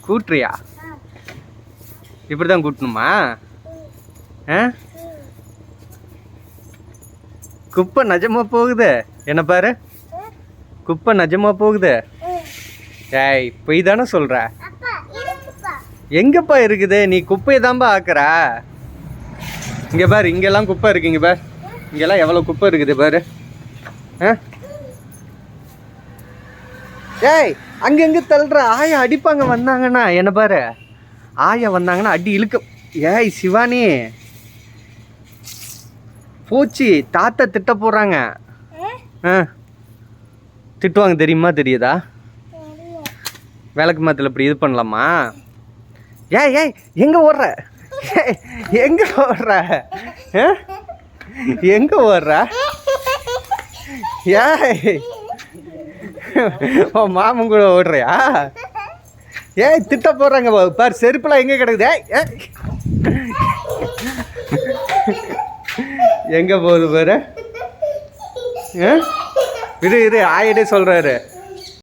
கூட்டுறியா? இப்படிதான் கூட்டணுமா? குப்பை நிஜமா போகுது. என்ன பாரு, குப்பை நிஜமா போகுது. ஏய் பொய் தானே சொல்ற? எங்கப்பா இருக்குது? நீ குப்பையை தான்பா ஆக்குற. இங்க பாரு, இங்கெல்லாம் குப்பை இருக்கு. இங்க பாரு, இங்கெல்லாம் எவ்வளவு குப்பை இருக்குது பாரு. ஏய் அங்கங்க தள்ளுற. ஆயா அடிப்பாங்க வந்தாங்கன்னா. என்ன பாரு, ஆயா வந்தாங்கன்னா அடி இழுக்க. ஏய் சிவானி, பூச்சி தாத்தா திட்ட போறாங்க. திட்டுவாங்க தெரியுமா? தெரியுதா? விளக்கு மாத்துல இப்படி இது பண்ணலாமா? ஏய் ஏய் எங்க ஓடுற? எங்க ஓடுற? எங்க ஓடுற? ஏய் மாமன் கூட ஓடுறியா? ஏய் திட்ட போடுறாங்க பாரு. செருப்புலாம் எங்க கிடக்குது? எங்க போகுது பாரு. இரு இரு, ஆயிட்டே சொல்றாரு.